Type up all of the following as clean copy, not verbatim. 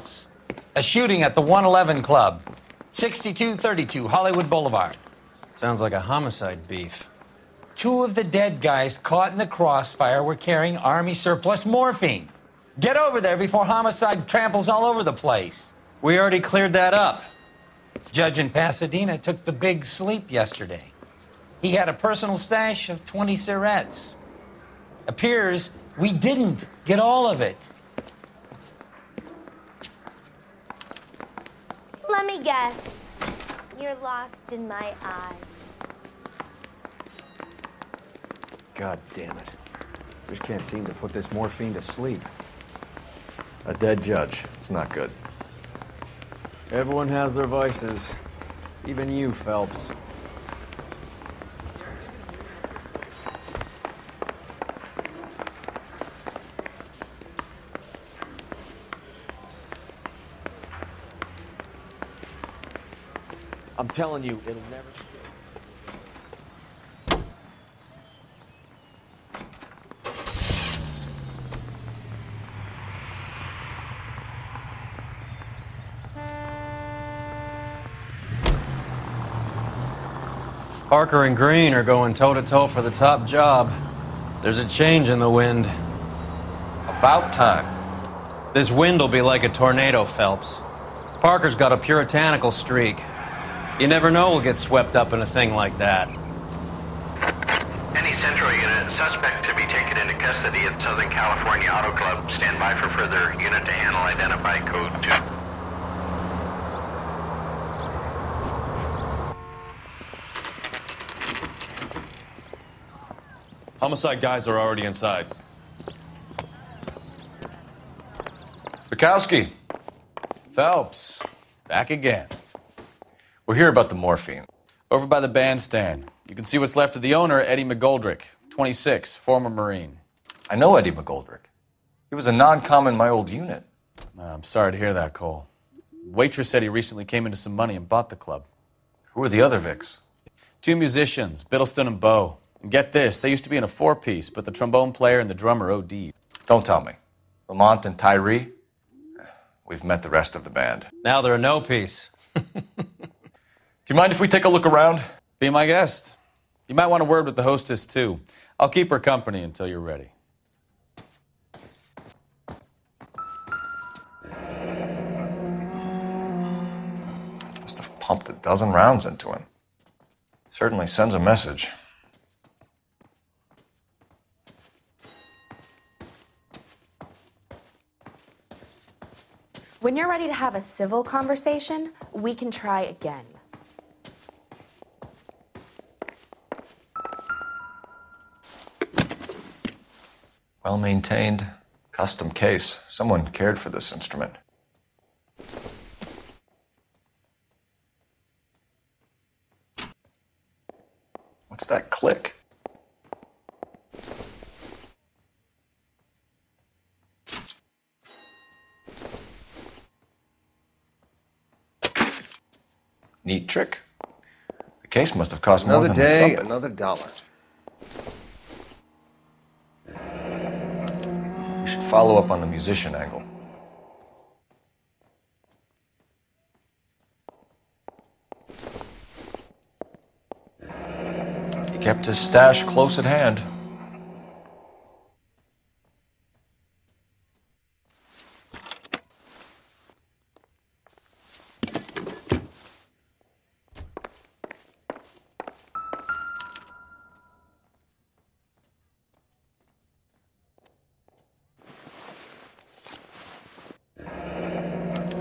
Phelps. A shooting at the 111 Club, 6232 Hollywood Boulevard. Sounds like a homicide beef. 2 of the dead guys caught in the crossfire were carrying Army surplus morphine. Get over there before homicide tramples all over the place. We already cleared that up. Judge in Pasadena took the big sleep yesterday. He had a personal stash of 20 cigarettes. Appears we didn't get all of it. Let me guess. You're lost in my eyes. God damn it. Just can't seem to put this morphine to sleep. A dead judge. It's not good. Everyone has their vices. Even you, Phelps. I'm telling you, it'll never skip. Parker and Green are going toe-to-toe for the top job. There's a change in the wind. About time. This wind will be like a tornado, Phelps. Parker's got a puritanical streak. You never know we'll get swept up in a thing like that. Any Central unit, suspect to be taken into custody at Southern California Auto Club. Stand by for further unit to handle. Identify code 2. Homicide guys are already inside. Bukowski. Phelps, back again. We're here about the morphine. Over by the bandstand. You can see what's left of the owner, Eddie McGoldrick, 26, former Marine. I know Eddie McGoldrick. He was a non-com in my old unit. I'm sorry to hear that, Cole. Waitress said he recently came into some money and bought the club. Who are the other Vics? 2 musicians, Biddleston and Bowe. And get this, they used to be in a 4-piece, but the trombone player and the drummer OD'd. Don't tell me. Lamont and Tyree? We've met the rest of the band. Now they're a no-piece. Do you mind if we take a look around? Be my guest. You might want a word with the hostess, too. I'll keep her company until you're ready. Must have pumped a dozen rounds into him. Certainly sends a message. When you're ready to have a civil conversation, we can try again. Well-maintained, custom case. Someone cared for this instrument. What's that click? Neat trick. The case must have cost more than Another day, the trumpet. another dollar. We should follow up on the musician angle. He kept his stash close at hand.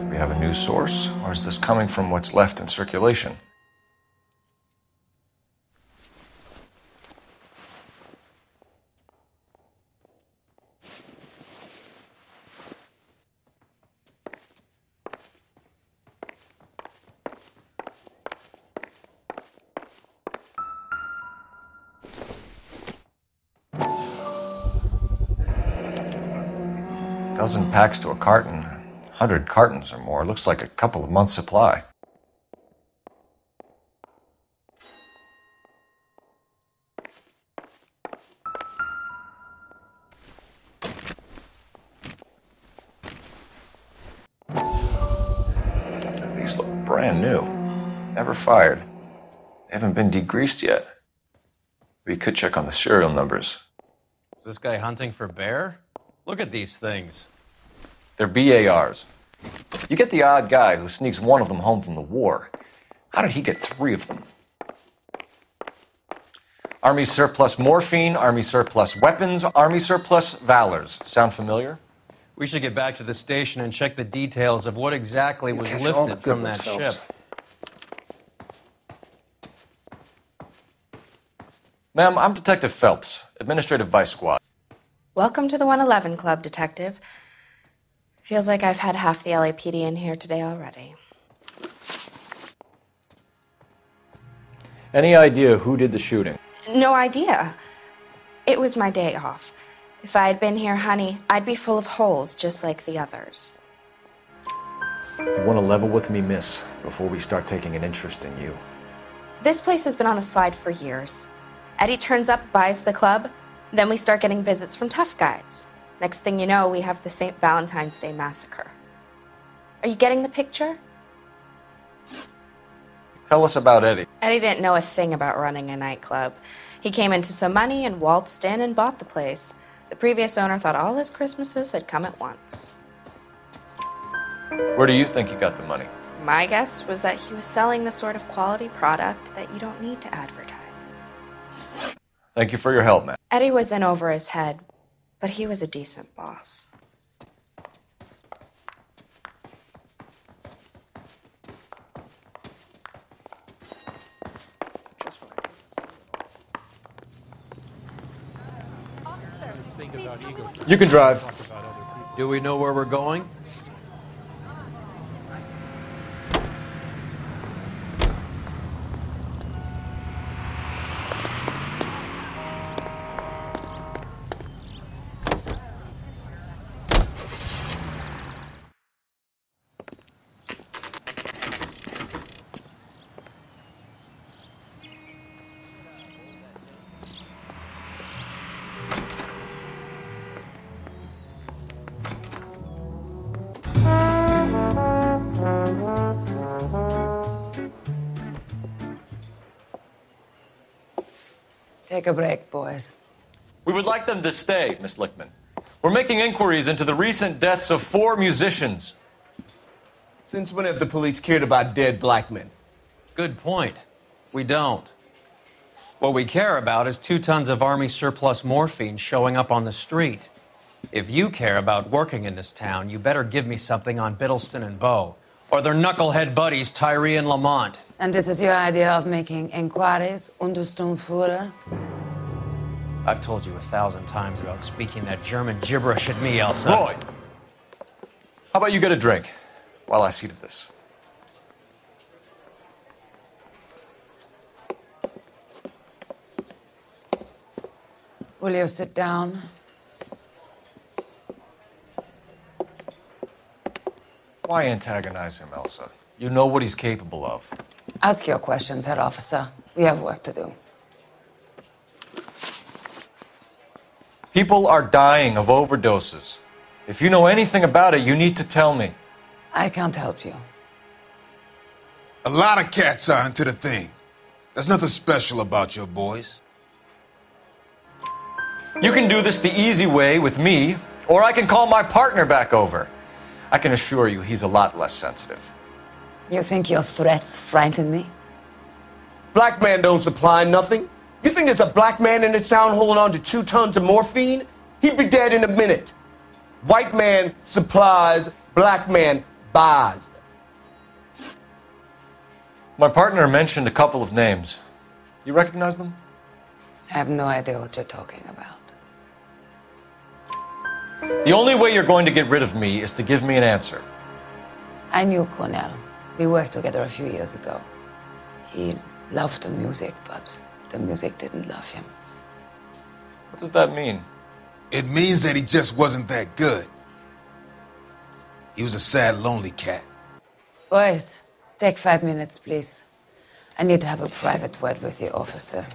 We have a new source, or is this coming from what's left in circulation? Dozen packs to a carton. 100 cartons or more. Looks like a couple of months' supply. brand new. Never fired. They haven't been degreased yet. We could check on the serial numbers. Is this guy hunting for bear? Look at these things. They're BARs. You get the odd guy who sneaks one of them home from the war. How did he get 3 of them? Army surplus morphine, Army surplus weapons, Army surplus valors. Sound familiar? We should get back to the station and check the details of what exactly was lifted from that ship. Ma'am, I'm Detective Phelps, Administrative Vice Squad. Welcome to the 111 Club, Detective. Feels like I've had half the LAPD in here today already. Any idea who did the shooting? No idea. It was my day off. If I had been here, honey, I'd be full of holes just like the others. You want to level with me, miss, before we start taking an interest in you. This place has been on the slide for years. Eddie turns up, buys the club, then we start getting visits from tough guys. Next thing you know, we have the St. Valentine's Day massacre. Are you getting the picture? Tell us about Eddie. Eddie didn't know a thing about running a nightclub. He came into some money and waltzed in and bought the place. The previous owner thought all his Christmases had come at once. Where do you think he got the money? My guess was that he was selling the sort of quality product that you don't need to advertise. Thank you for your help, man. Eddie was in over his head, but he was a decent boss. You can drive. Do we know where we're going? Take a break, boys. We would like them to stay, Miss Lichtman. We're making inquiries into the recent deaths of 4 musicians. Since when have the police cared about dead black men? Good point. We don't. What we care about is 2 tons of Army surplus morphine showing up on the street. If you care about working in this town, you better give me something on Biddleston and Bow, or their knucklehead buddies Tyree and Lamont. And this is your idea of making inquiries, Untersturmführer? I've told you 1,000 times about speaking that German gibberish at me, Elsa. Roy! How about you get a drink while I see to this? Will you sit down? Why antagonize him, Elsa? You know what he's capable of. Ask your questions, head officer. We have work to do. People are dying of overdoses. If you know anything about it, you need to tell me. I can't help you. A lot of cats are into the thing. There's nothing special about your boys. You can do this the easy way with me, or I can call my partner back over. I can assure you he's a lot less sensitive. You think your threats frighten me? Black man don't supply nothing. You think there's a black man in this town holding on to 2 tons of morphine? He'd be dead in a minute. White man supplies, black man buys. My partner mentioned a couple of names. You recognize them? I have no idea what you're talking about. The only way you're going to get rid of me is to give me an answer. I knew Cornell. We worked together a few years ago. He loved the music, but the music didn't love him. What does that mean? It means that he just wasn't that good. He was a sad, lonely cat. Boys, take 5 minutes, please. I need to have a private word with the officer.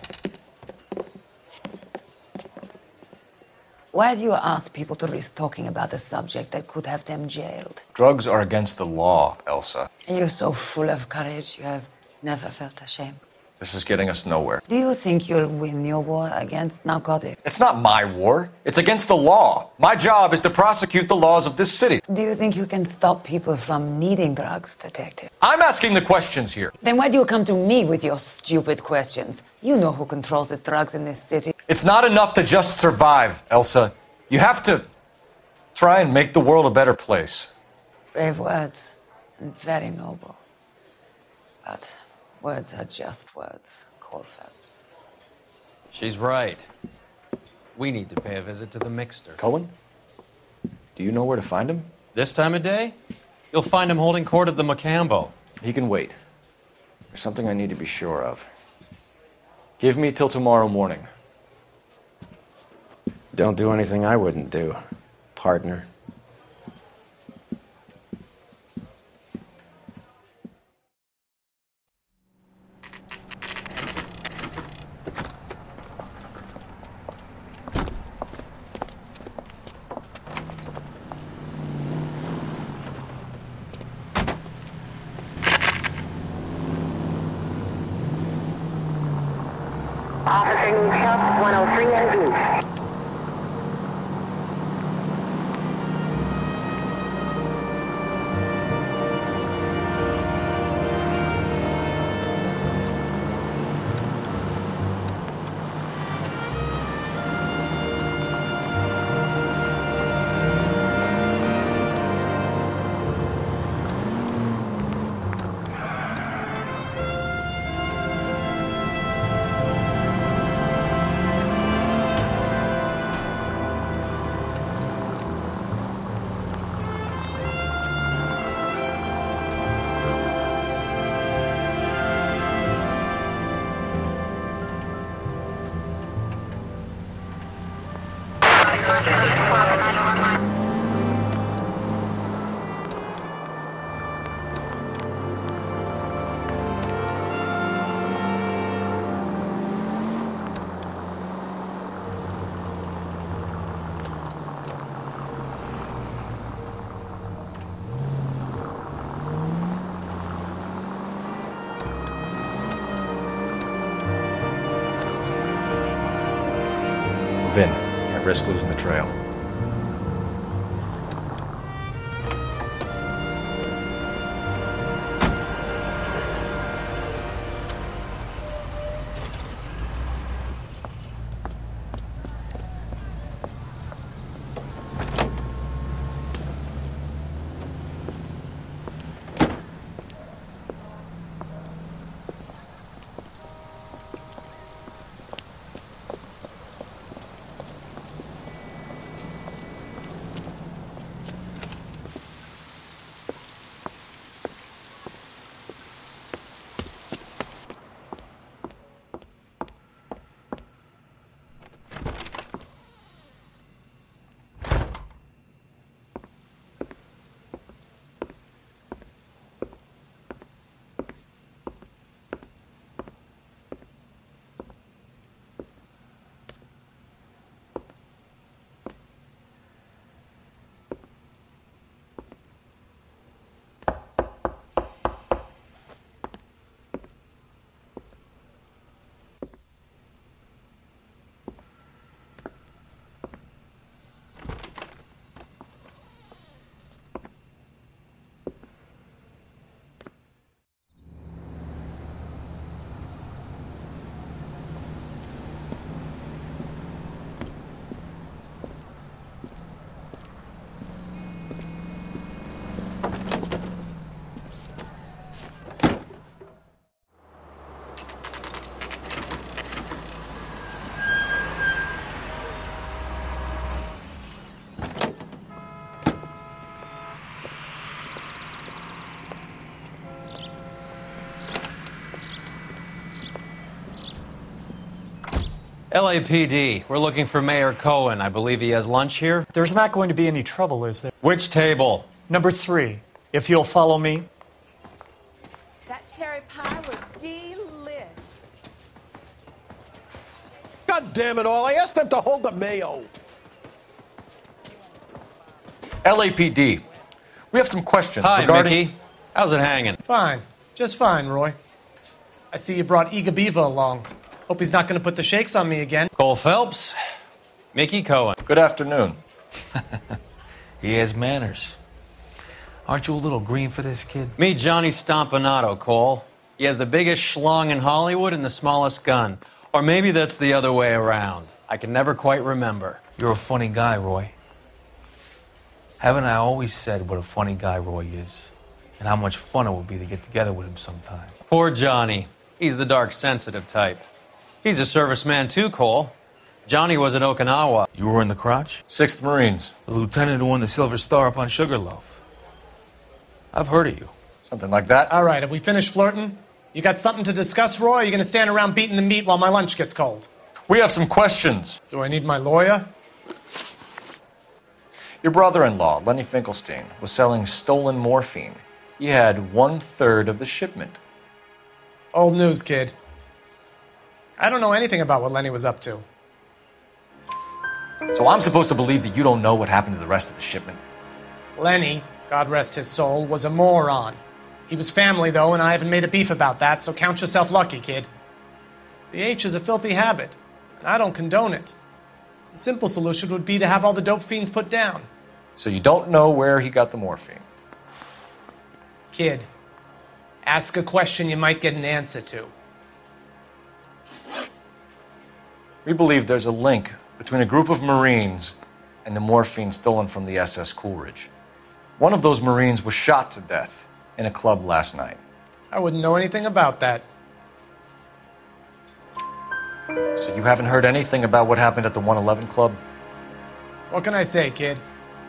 Why do you ask people to risk talking about a subject that could have them jailed? Drugs are against the law, Elsa. And you're so full of courage, you have never felt ashamed. This is getting us nowhere. Do you think you'll win your war against narcotics? It's not my war. It's against the law. My job is to prosecute the laws of this city. Do you think you can stop people from needing drugs, detective? I'm asking the questions here. Then why do you come to me with your stupid questions? You know who controls the drugs in this city. It's not enough to just survive, Elsa. You have to try and make the world a better place. Brave words, and very noble. But words are just words, Cole Phelps. She's right. We need to pay a visit to the Mixter. Cohen? Do you know where to find him? This time of day? You'll find him holding court at the Macambo. He can wait. There's something I need to be sure of. Give me till tomorrow morning. Don't do anything I wouldn't do, partner. Officer needs help, 103 and B. Ben, I risk losing the trail. LAPD, we're looking for Mayor Cohen. I believe he has lunch here. There's not going to be any trouble, is there? Which table? Number 3, if you'll follow me. That cherry pie was delish. God damn it all, I asked them to hold the mayo. LAPD. We have some questions Hi, regarding... Mickey. How's it hanging? Fine. Just fine, Roy. I see you brought Eager Beaver along. Hope he's not going to put the shakes on me again. Cole Phelps, Mickey Cohen. Good afternoon. He has manners. Aren't you a little green for this kid? Meet Johnny Stompanato, Cole. He has the biggest schlong in Hollywood and the smallest gun. Or maybe that's the other way around. I can never quite remember. You're a funny guy, Roy. Haven't I always said what a funny guy Roy is? And how much fun it would be to get together with him sometime. Poor Johnny. He's the dark, sensitive type. He's a serviceman too, Cole. Johnny was at Okinawa. You were in the crotch? 6th Marines. The lieutenant who won the Silver Star up on Sugarloaf. I've heard of you. Something like that. All right, have we finished flirting? You got something to discuss, Roy, or are you going to stand around beating the meat while my lunch gets cold? We have some questions. Do I need my lawyer? Your brother-in-law, Lenny Finkelstein, was selling stolen morphine. He had 1/3 of the shipment. Old news, kid. I don't know anything about what Lenny was up to. So I'm supposed to believe that you don't know what happened to the rest of the shipment? Lenny, God rest his soul, was a moron. He was family, though, and I haven't made a beef about that, so count yourself lucky, kid. The H is a filthy habit, and I don't condone it. The simple solution would be to have all the dope fiends put down. So you don't know where he got the morphine? Kid, ask a question you might get an answer to. We believe there's a link between a group of Marines and the morphine stolen from the SS Coolidge. One of those Marines was shot to death in a club last night. I wouldn't know anything about that. So you haven't heard anything about what happened at the 111 Club? What can I say, kid?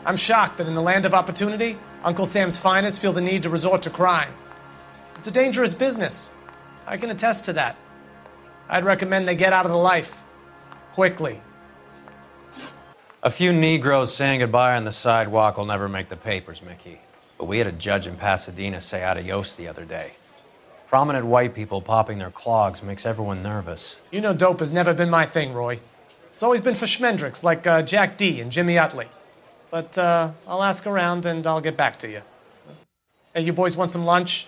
I'm shocked that in the land of opportunity, Uncle Sam's finest feel the need to resort to crime. It's a dangerous business. I can attest to that. I'd recommend they get out of the life. Quickly. A few Negroes saying goodbye on the sidewalk will never make the papers, Mickey. But we had a judge in Pasadena say adios the other day. Prominent white people popping their clogs makes everyone nervous. You know dope has never been my thing, Roy. It's always been for schmendricks like Jack D. and Jimmy Utley. But I'll ask around and I'll get back to you. Hey, you boys want some lunch?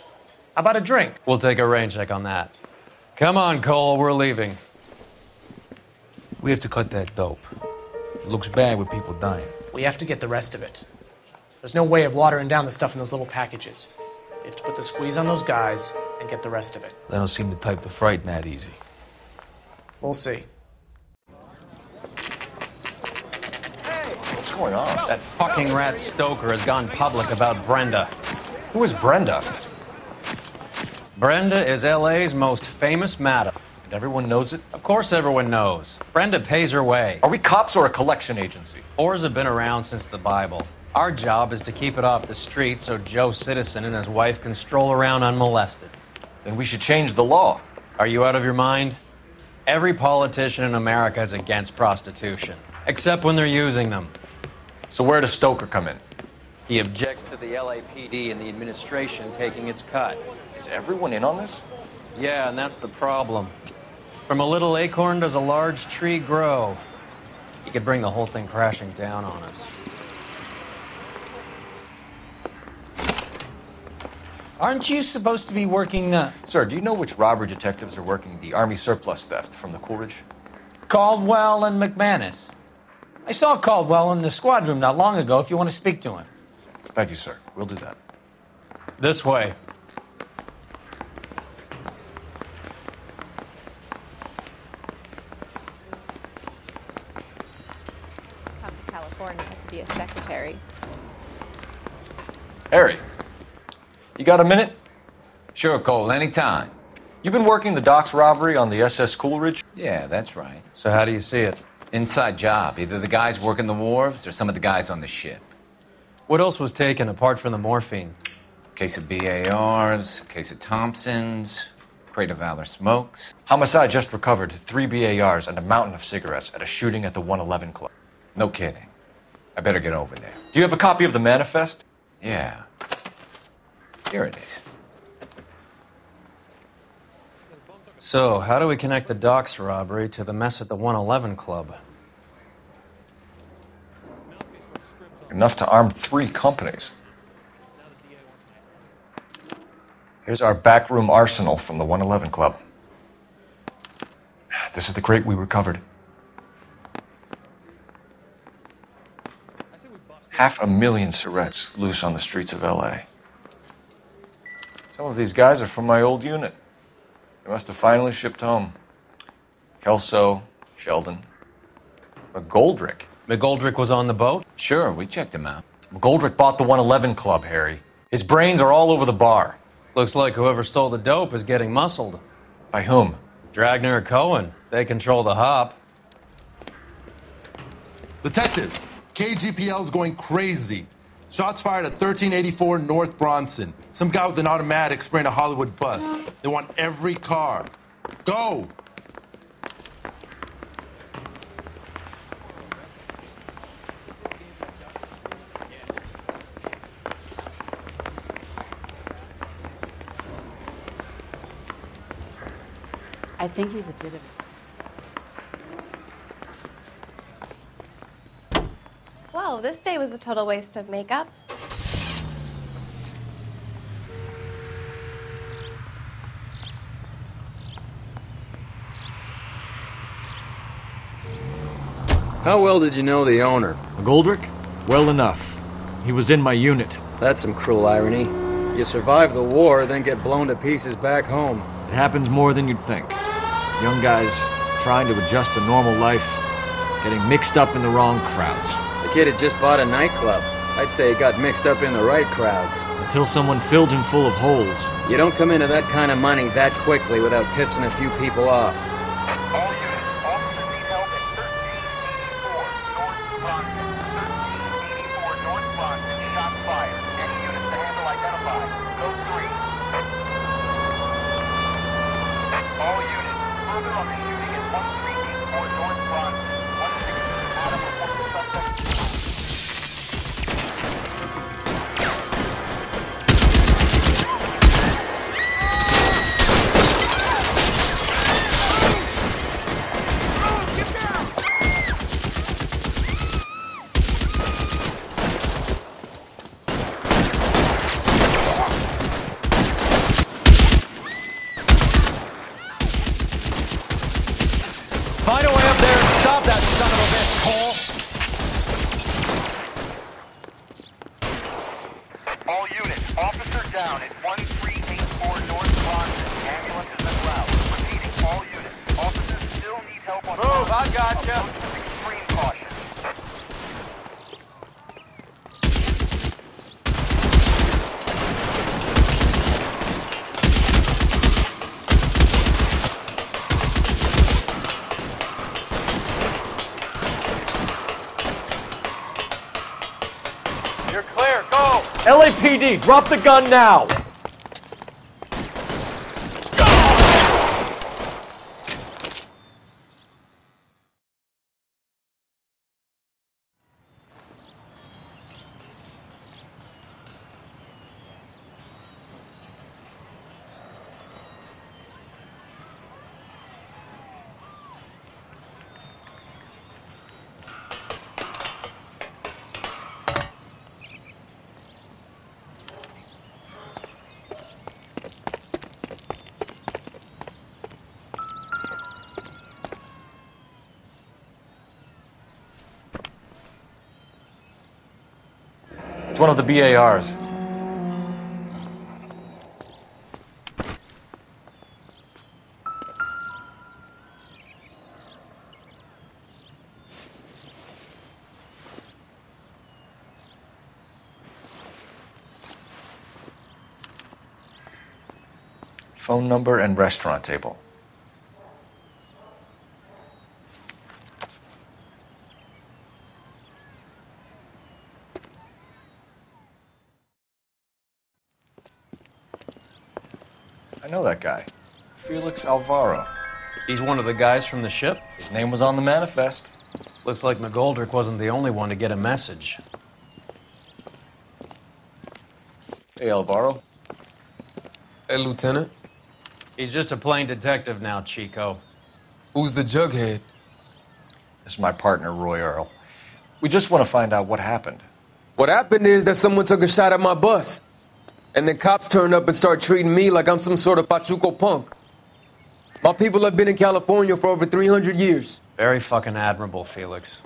How about a drink? We'll take a rain check on that. Come on, Cole, we're leaving. We have to cut that dope. It looks bad with people dying. We have to get the rest of it. There's no way of watering down the stuff in those little packages. You have to put the squeeze on those guys and get the rest of it. They don't seem the type to frighten that easy. We'll see. What's going on? That fucking rat Stoker has gone public about Brenda. Who is Brenda? Brenda is LA's most famous madam. And everyone knows it? Of course everyone knows. Brenda pays her way. Are we cops or a collection agency? Whores have been around since the Bible. Our job is to keep it off the street so Joe Citizen and his wife can stroll around unmolested. Then we should change the law. Are you out of your mind? Every politician in America is against prostitution, except when they're using them. So where does Stoker come in? He objects to the LAPD and the administration taking its cut. Is everyone in on this? Yeah, and that's the problem. From a little acorn does a large tree grow. He could bring the whole thing crashing down on us. Aren't you supposed to be working the... Sir, do you know which robbery detectives are working the Army surplus theft from the Coolidge? Caldwell and McManus. I saw Caldwell in the squad room not long ago if you want to speak to him. Thank you, sir. We'll do that. This way. Come to California to be a secretary. Harry, you got a minute? Sure, Cole, anytime. You've been working the docks robbery on the SS Coolidge? Yeah, that's right. So how do you see it? Inside job. Either the guys working the wharves or some of the guys on the ship. What else was taken apart from the morphine? Case of BARs, case of Thompsons, crate of Valor smokes. Homicide just recovered 3 BARs and a mountain of cigarettes at a shooting at the 111 Club. No kidding. I better get over there. Do you have a copy of the manifest? Yeah. Here it is. So, how do we connect the docks robbery to the mess at the 111 Club? Enough to arm 3 companies. Here's our backroom arsenal from the 111 Club. This is the crate we recovered. 500,000 cigarettes loose on the streets of LA. Some of these guys are from my old unit. They must have finally shipped home. Kelso, Sheldon, McGoldrick. McGoldrick was on the boat? Sure, we checked him out. McGoldrick bought the 111 Club, Harry. His brains are all over the bar. Looks like whoever stole the dope is getting muscled. By whom? Dragner or Cohen. They control the hop. Detectives, KGPL's going crazy. Shots fired at 1384 North Bronson. Some guy with an automatic spraying a Hollywood bus. They want every car. Go! I think he's a bit of Whoa, this day was a total waste of makeup. How well did you know the owner? McGoldrick? Well enough. He was in my unit. That's some cruel irony. You survive the war, then get blown to pieces back home. It happens more than you'd think. Young guys trying to adjust to normal life, getting mixed up in the wrong crowds. The kid had just bought a nightclub. I'd say he got mixed up in the right crowds. Until someone filled him full of holes. You don't come into that kind of money that quickly without pissing a few people off. All units, officers need help at 1384 North Bronson. 1384 North Bronson, shots fired. Any units to handle identified. Code 3. All units, further on the shooting at 1384 North Bronson. 160 Adam reports the suspect. Find a way up there and stop that son of a bitch, Cole! All units, officer down at 1384 North Bronson. Ambulance is en route. Repeating, all units. Officers still need help on Move, I gotcha. Extreme caution. You're clear, go! LAPD, drop the gun now! It's one of the BARs. Phone number and restaurant table. I know that guy. Felix Alvaro. He's one of the guys from the ship? His name was on the manifest. Looks like McGoldrick wasn't the only one to get a message. Hey, Alvaro. Hey, Lieutenant. He's just a plain detective now, Chico. Who's the jughead? This is my partner, Roy Earl. We just want to find out what happened. What happened is that someone took a shot at my bus. And then cops turned up and start treating me like I'm some sort of Pachuco punk. My people have been in California for over 300 years. Very fucking admirable, Felix.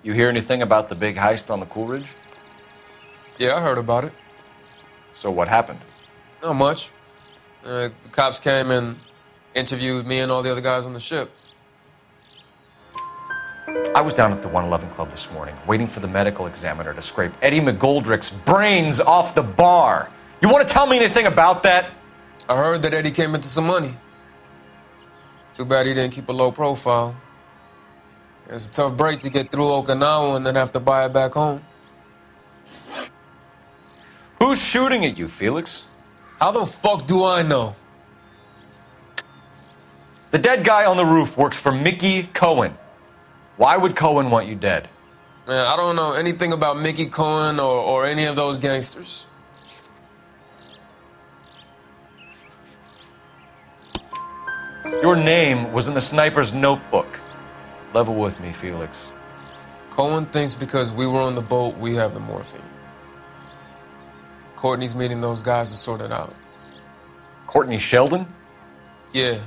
You hear anything about the big heist on the Coolidge? Yeah, I heard about it. So what happened? Not much. The cops came and interviewed me and all the other guys on the ship. I was down at the 111 Club this morning, waiting for the medical examiner to scrape Eddie McGoldrick's brains off the bar. You want to tell me anything about that? I heard that Eddie came into some money. Too bad he didn't keep a low profile. It's a tough break to get through Okinawa and then have to buy it back home. Who's shooting at you, Felix? How the fuck do I know? The dead guy on the roof works for Mickey Cohen. Why would Cohen want you dead? Man, I don't know anything about Mickey Cohen or any of those gangsters. Your name was in the sniper's notebook. Level with me, Felix. Cohen thinks because we were on the boat, we have the morphine. Courtney's meeting those guys to sort it out. Courtney Sheldon? Yeah.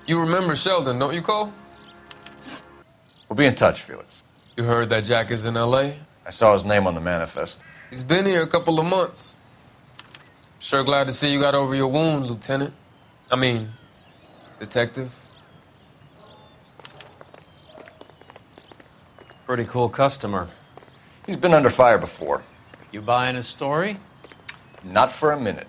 You remember Sheldon, don't you, Cole? We'll be in touch, Felix. You heard that Jack is in L.A.? I saw his name on the manifest. He's been here a couple of months. Sure glad to see you got over your wound, Lieutenant. I mean, Detective. Pretty cool customer. He's been under fire before. You buying his story? Not for a minute.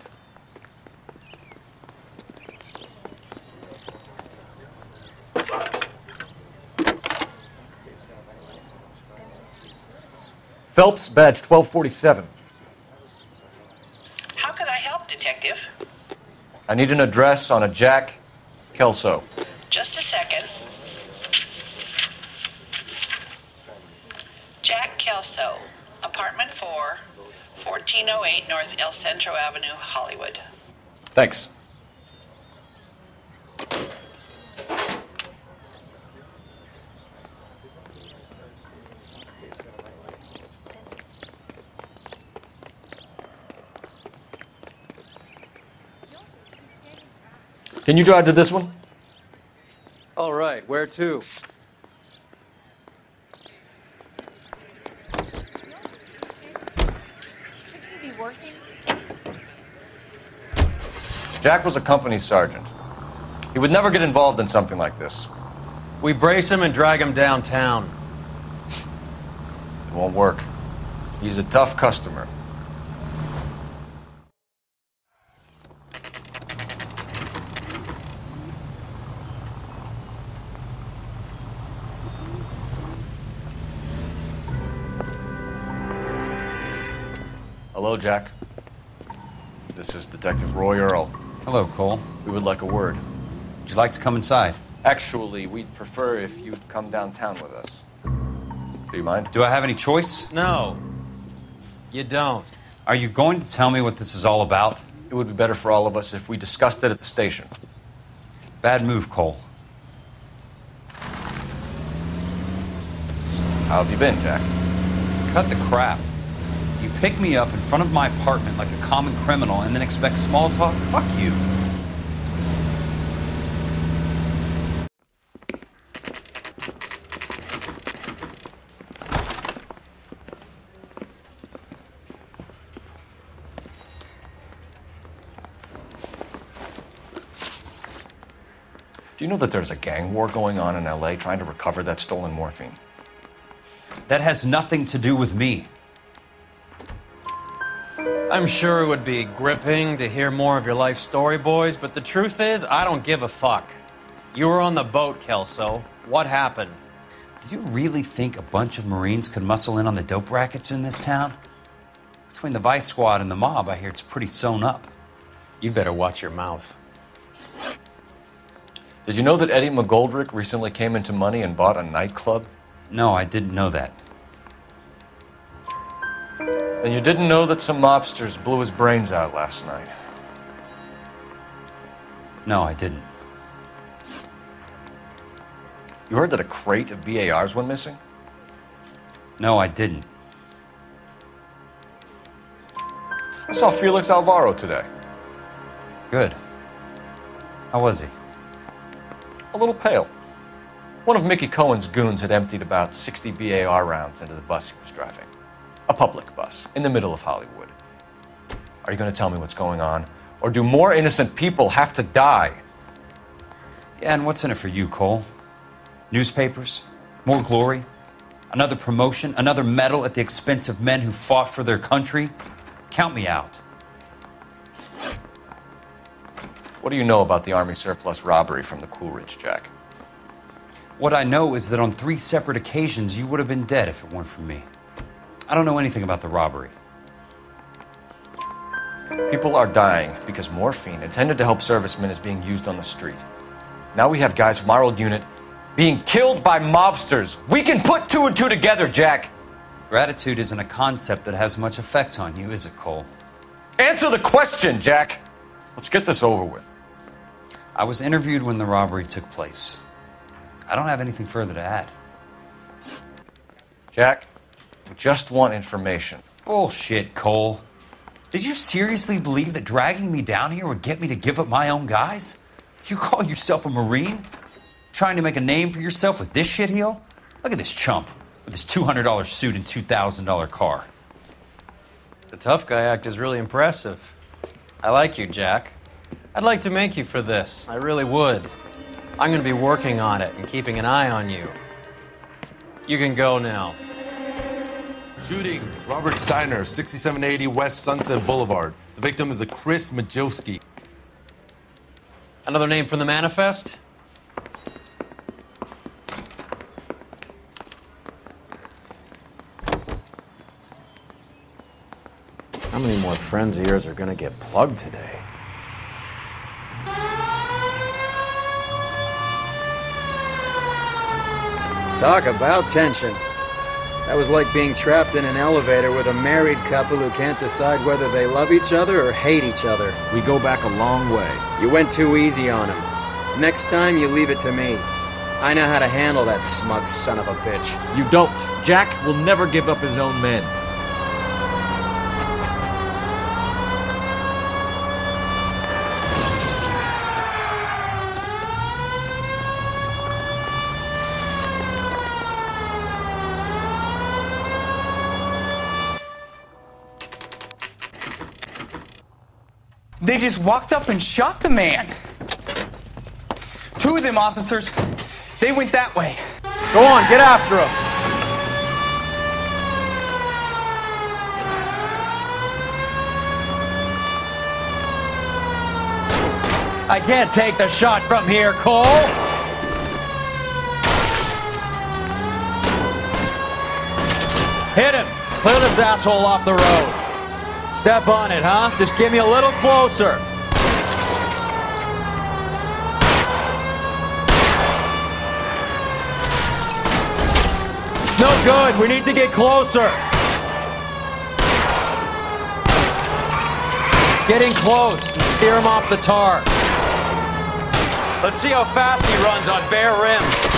Phelps, badge 1247. How can I help, Detective? I need an address on a Jack Kelso. Just a second. Jack Kelso, apartment 4, 1408 North El Centro Avenue, Hollywood. Thanks. Can you drive to this one? All right, where to? Jack was a company sergeant. He would never get involved in something like this. We brace him and drag him downtown. It won't work. He's a tough customer. Hello, Jack. This is Detective Roy Earl. Hello, Cole. We would like a word. Would you like to come inside? Actually, we'd prefer if you'd come downtown with us. Do you mind? Do I have any choice? No, you don't. Are you going to tell me what this is all about? It would be better for all of us if we discussed it at the station. Bad move, Cole. How have you been, Jack? Cut the crap. You pick me up in front of my apartment like a common criminal and then expect small talk? Fuck you. Do you know that there's a gang war going on in LA trying to recover that stolen morphine? That has nothing to do with me. I'm sure it would be gripping to hear more of your life story, boys, but the truth is, I don't give a fuck. You were on the boat, Kelso. What happened? Do you really think a bunch of Marines could muscle in on the dope rackets in this town? Between the Vice Squad and the mob, I hear it's pretty sewn up. You better watch your mouth. Did you know that Eddie McGoldrick recently came into money and bought a nightclub? No, I didn't know that. And you didn't know that some mobsters blew his brains out last night? No, I didn't. You heard that a crate of BARs went missing? No, I didn't. I saw Felix Alvaro today. Good. How was he? A little pale. One of Mickey Cohen's goons had emptied about 60 BAR rounds into the bus he was driving. A public bus, in the middle of Hollywood. Are you going to tell me what's going on? Or do more innocent people have to die? Yeah, and what's in it for you, Cole? Newspapers? More glory? Another promotion? Another medal at the expense of men who fought for their country? Count me out. What do you know about the Army surplus robbery from the Coolidge, Jack? What I know is that on 3 separate occasions you would have been dead if it weren't for me. I don't know anything about the robbery. People are dying because morphine intended to help servicemen is being used on the street. Now we have guys from our old unit being killed by mobsters. We can put 2 and 2 together, Jack. Gratitude isn't a concept that has much effect on you, is it, Cole? Answer the question, Jack. Let's get this over with. I was interviewed when the robbery took place. I don't have anything further to add. Jack, we just want information. Bullshit, Cole. Did you seriously believe that dragging me down here would get me to give up my own guys? You call yourself a Marine? Trying to make a name for yourself with this shitheel? Look at this chump with his $200 suit and $2,000 car. The tough guy act is really impressive. I like you, Jack. I'd like to make you for this. I really would. I'm going to be working on it and keeping an eye on you. You can go now. Shooting, Robert Steiner, 6780 West Sunset Boulevard. The victim is a Chris Majowski. Another name from the manifest? How many more friends of yours are gonna get plugged today? Talk about tension. That was like being trapped in an elevator with a married couple who can't decide whether they love each other or hate each other. We go back a long way. You went too easy on him. Next time, you leave it to me. I know how to handle that smug son of a bitch. You don't. Jack will never give up his own men. They just walked up and shot the man. 2 of them officers, they went that way. Go on, get after him. I can't take the shot from here, Cole. Hit him. Clear this asshole off the road. Step on it, huh? Just give me a little closer. It's no good. We need to get closer. Getting close and steer him off the tar. Let's see how fast he runs on bare rims.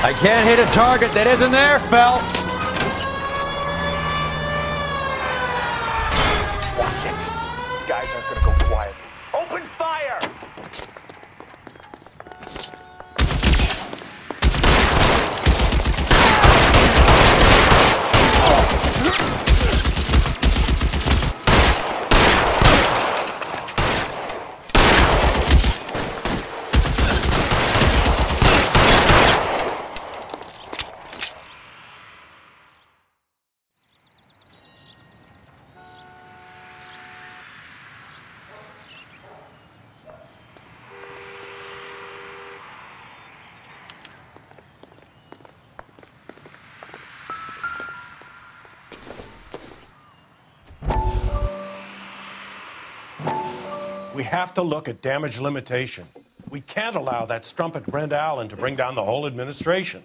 I can't hit a target that isn't there, Phelps. Watch it. These guys aren't gonna go quiet. Open fire! We have to look at damage limitation. We can't allow that strumpet Brent Allen to bring down the whole administration.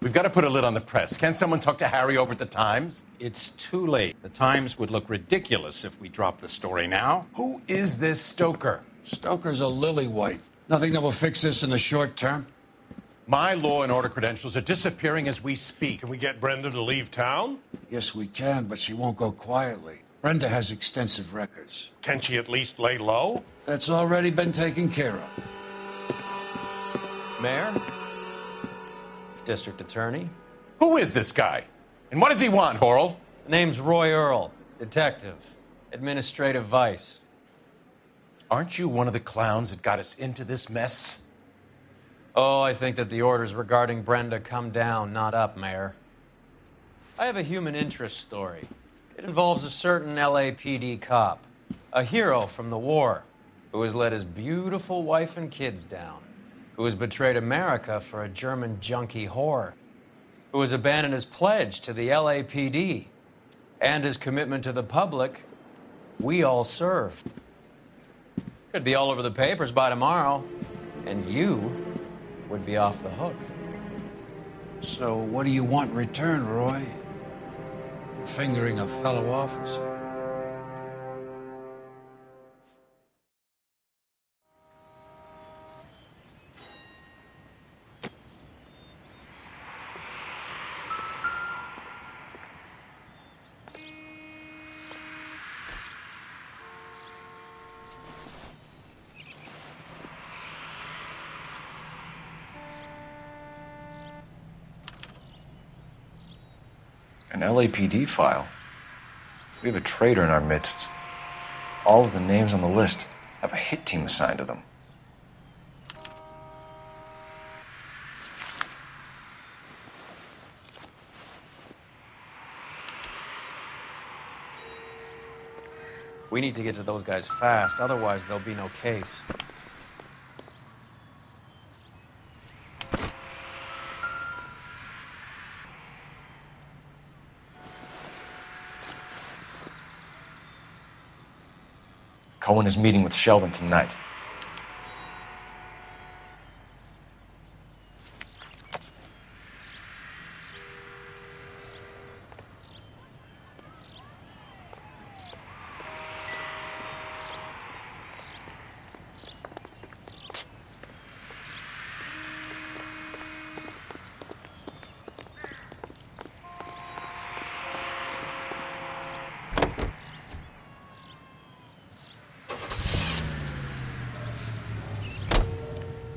We've got to put a lid on the press. Can someone talk to Harry over at the Times? It's too late. The Times would look ridiculous if we dropped the story now. Who is this Stoker? Stoker's a lily-white. Nothing that will fix this in the short term. My law and order credentials are disappearing as we speak. Can we get Brenda to leave town? Yes, we can, but she won't go quietly. Brenda has extensive records. Can she at least lay low? That's already been taken care of. Mayor? District Attorney? Who is this guy? And what does he want, Horrell? The name's Roy Earl, detective, administrative vice. Aren't you one of the clowns that got us into this mess? Oh, I think that the orders regarding Brenda come down, not up, Mayor. I have a human interest story. It involves a certain LAPD cop, a hero from the war, who has let his beautiful wife and kids down, who has betrayed America for a German junkie whore, who has abandoned his pledge to the LAPD and his commitment to the public we all served. Could be all over the papers by tomorrow, and you would be off the hook. So what do you want in return, Roy? Fingering a fellow officer? An LAPD file. We have a traitor in our midst. All of the names on the list have a hit team assigned to them. We need to get to those guys fast, otherwise there'll be no case. Cohen is meeting with Sheldon tonight.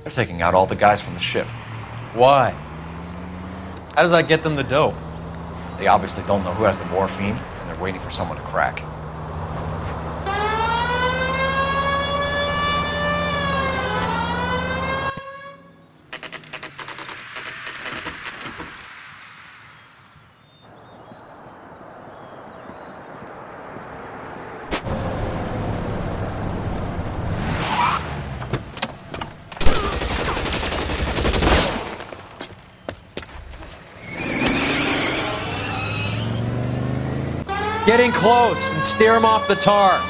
They're taking out all the guys from the ship. Why? How does that get them the dope? They obviously don't know who has the morphine, and they're waiting for someone to crack. Get in close and steer him off the tar.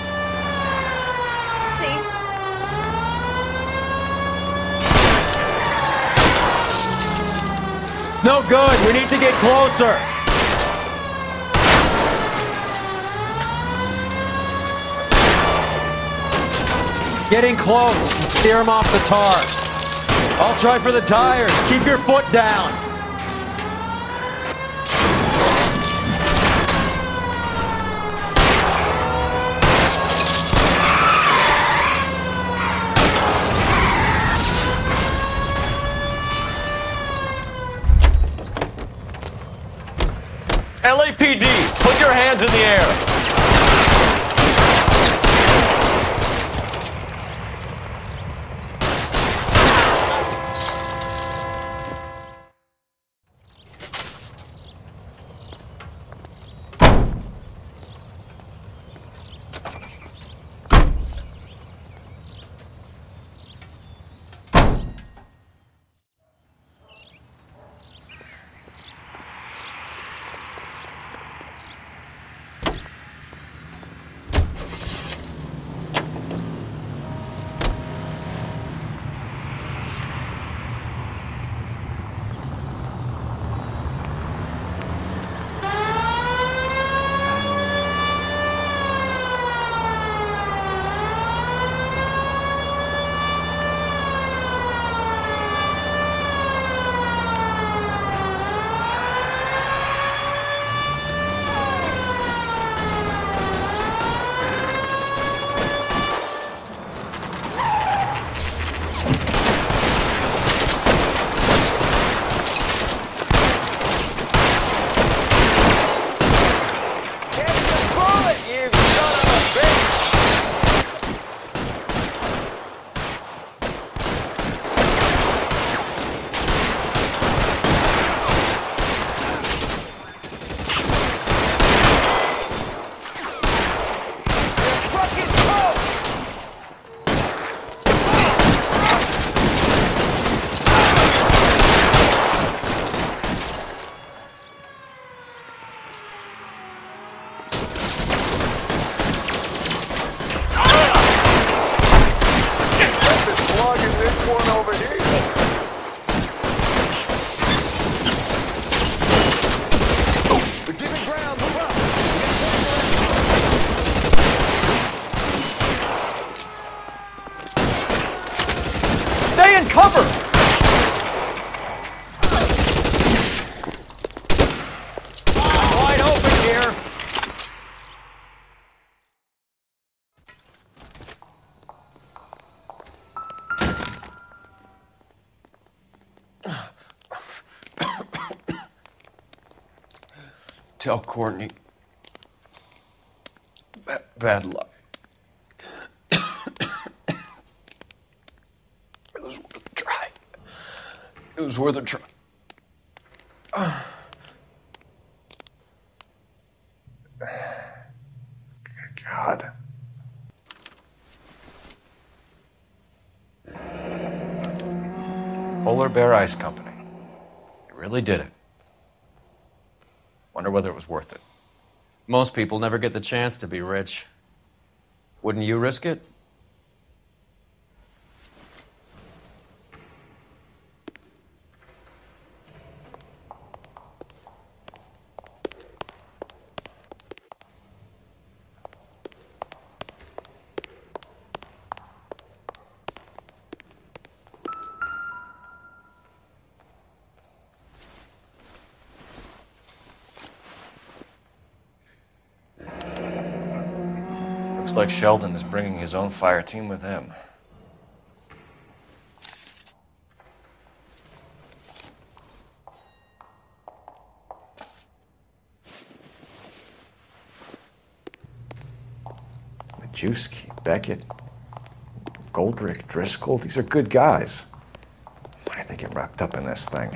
It's no good. We need to get closer. Get in close and steer him off the tar. I'll try for the tires. Keep your foot down. LAPD, put your hands in the air. tell Courtney. Bad luck. It was worth a try. It was worth a try. God. Polar Bear Ice Company. You really did it. Wonder whether it was worth it. Most people never get the chance to be rich. Wouldn't you risk it? Looks like Sheldon is bringing his own fire team with him. Majewski, Beckett, Goldrick, Driscoll, these are good guys. Why did they get wrapped up in this thing?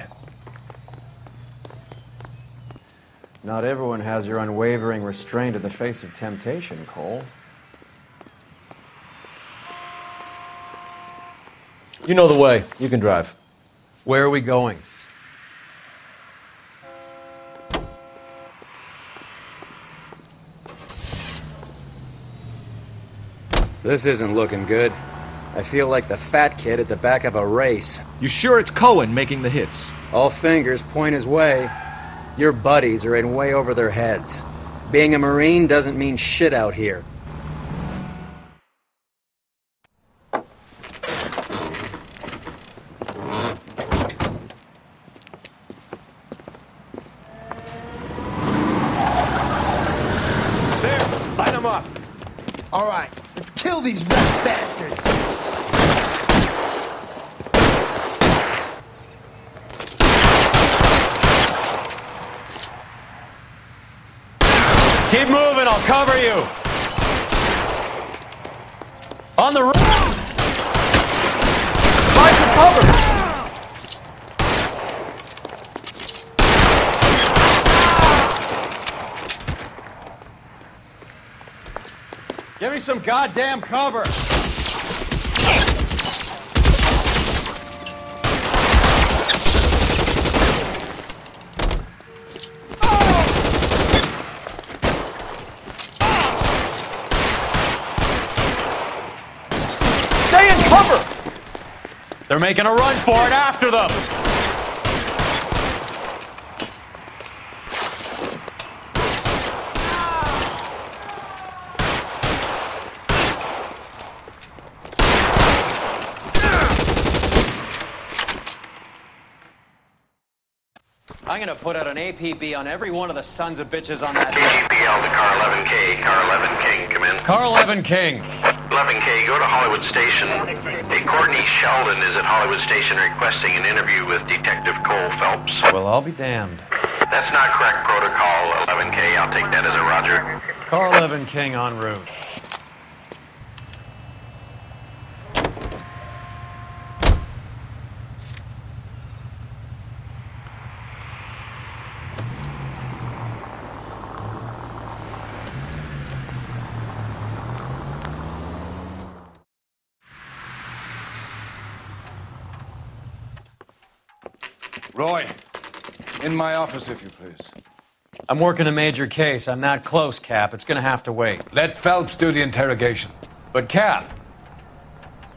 Not everyone has your unwavering restraint in the face of temptation, Cole. You know the way. You can drive. Where are we going? This isn't looking good. I feel like the fat kid at the back of a race. You sure it's Cohen making the hits? All fingers point his way. Your buddies are in way over their heads. Being a Marine doesn't mean shit out here. Line them up. All right, let's kill these rat bastards. Keep moving, I'll cover you. On the road. Find some cover. Give me some goddamn cover. Stay in cover! They're making a run for it after them! I'm gonna put out an APB on every one of the sons of bitches on that hill. KGPL to Car 11K. Car 11 King, come in. Car 11 King. 11K, go to Hollywood Station. Hey, Courtney Sheldon is at Hollywood Station requesting an interview with Detective Cole Phelps. Well, I'll be damned. That's not correct protocol, 11K. I'll take that as a roger. Car 11 King en route. Roy, in my office, if you please. I'm working a major case. I'm not close, Cap. It's gonna have to wait. Let Phelps do the interrogation. But, Cap.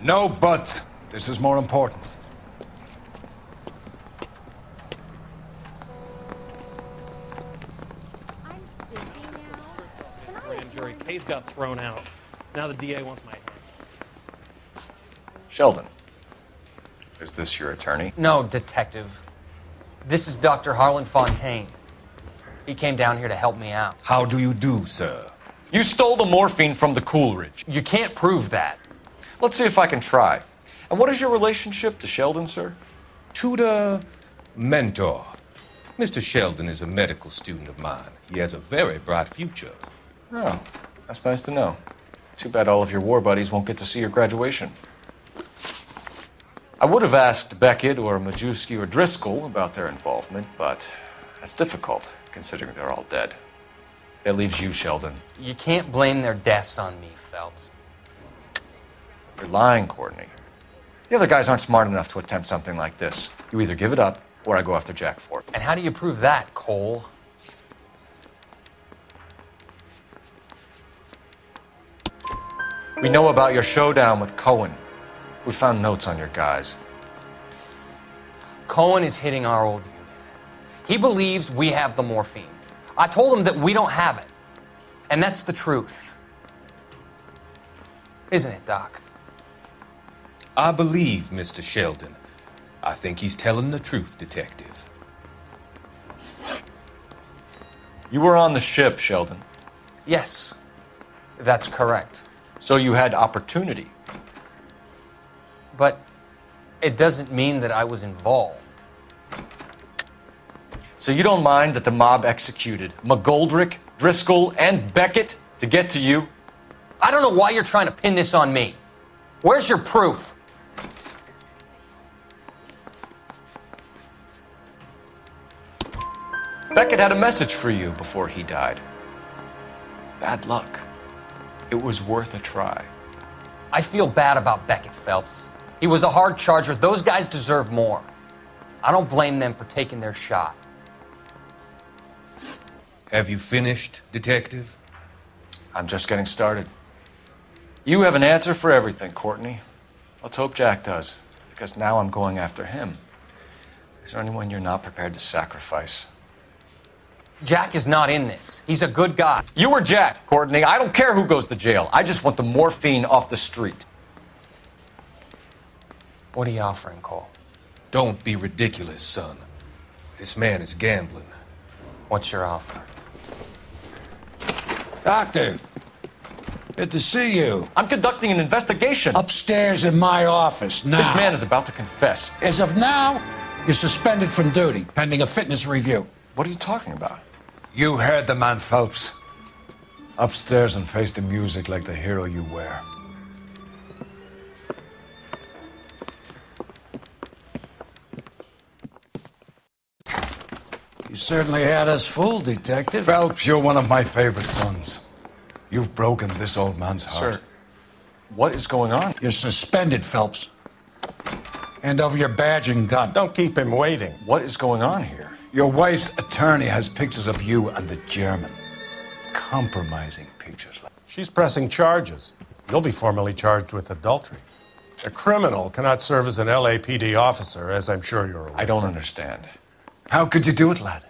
No buts. This is more important. Grand jury case got thrown out. Now the DA wants my hand. Sheldon, is this your attorney? No, Detective. This is Dr. Harlan Fontaine. He came down here to help me out. How do you do, sir? You stole the morphine from the Coolidge. You can't prove that. Let's see if I can try. And what is your relationship to Sheldon, sir? Tutor, mentor. Mr. Sheldon is a medical student of mine. He has a very bright future. Oh, that's nice to know. Too bad all of your war buddies won't get to see your graduation. I would have asked Beckett or Majewski or Driscoll about their involvement, but that's difficult, considering they're all dead. That leaves you, Sheldon. You can't blame their deaths on me, Phelps. You're lying, Courtney. The other guys aren't smart enough to attempt something like this. You either give it up, or I go after Jack for it. And how do you prove that, Cole? We know about your showdown with Cohen. We found notes on your guys. Cohen is hitting our old unit. He believes we have the morphine. I told him that we don't have it. And that's the truth. Isn't it, Doc? I believe Mr. Sheldon. I think he's telling the truth, Detective. You were on the ship, Sheldon. Yes, that's correct. So you had opportunity. But it doesn't mean that I was involved. So you don't mind that the mob executed McGoldrick, Driscoll, and Beckett to get to you? I don't know why you're trying to pin this on me. Where's your proof? Beckett had a message for you before he died. Bad luck. It was worth a try. I feel bad about Beckett, Phelps. He was a hard charger. Those guys deserve more. I don't blame them for taking their shot. Have you finished, Detective? I'm just getting started. You have an answer for everything, Courtney. Let's hope Jack does, because now I'm going after him. Is there anyone you're not prepared to sacrifice? Jack is not in this. He's a good guy. You were Jack, Courtney. I don't care who goes to jail. I just want the morphine off the street. What are you offering, Cole? Don't be ridiculous, son. This man is gambling. What's your offer? Doctor, good to see you. I'm conducting an investigation. Upstairs in my office now. This man is about to confess. As of now, you're suspended from duty, pending a fitness review. What are you talking about? You heard the man, Phelps. Upstairs and face the music like the hero you were. You certainly had us fooled, Detective. Phelps, you're one of my favorite sons. You've broken this old man's heart. Sir, what is going on? You're suspended, Phelps. Hand over your badge and gun. Don't keep him waiting. What is going on here? Your wife's attorney has pictures of you and the German. Compromising pictures. She's pressing charges. You'll be formally charged with adultery. A criminal cannot serve as an LAPD officer, as I'm sure you're aware. I don't understand. How could you do it, lad?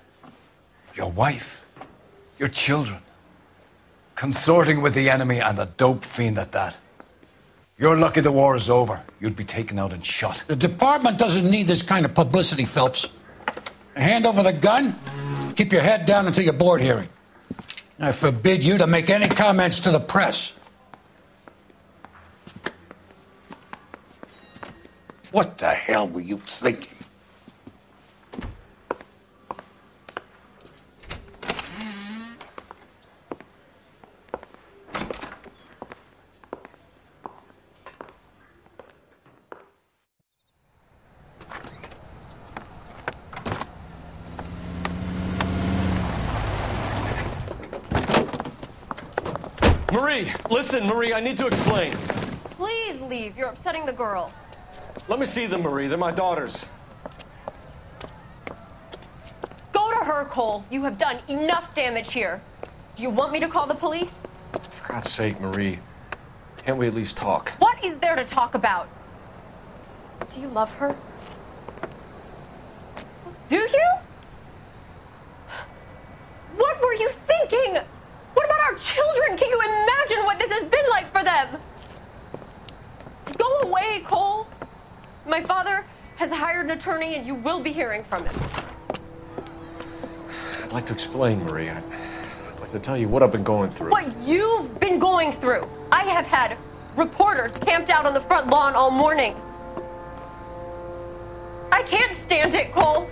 Your wife, your children, consorting with the enemy and a dope fiend at that. You're lucky the war is over. You'd be taken out and shot. The department doesn't need this kind of publicity, Phelps. Hand over the gun, keep your head down until your board hearing. I forbid you to make any comments to the press. What the hell were you thinking? Marie, listen, Marie, I need to explain. Please leave. You're upsetting the girls. Let me see them, Marie. They're my daughters. Go to her, Cole. You have done enough damage here. Do you want me to call the police? For God's sake, Marie. Can't we at least talk? What is there to talk about? Do you love her? Do you? What were you thinking? What about our children? Can you imagine what this has been like for them? Go away, Cole. My father has hired an attorney and you will be hearing from him. I'd like to explain, Marie. I'd like to tell you what I've been going through. What you've been going through. I have had reporters camped out on the front lawn all morning. I can't stand it, Cole.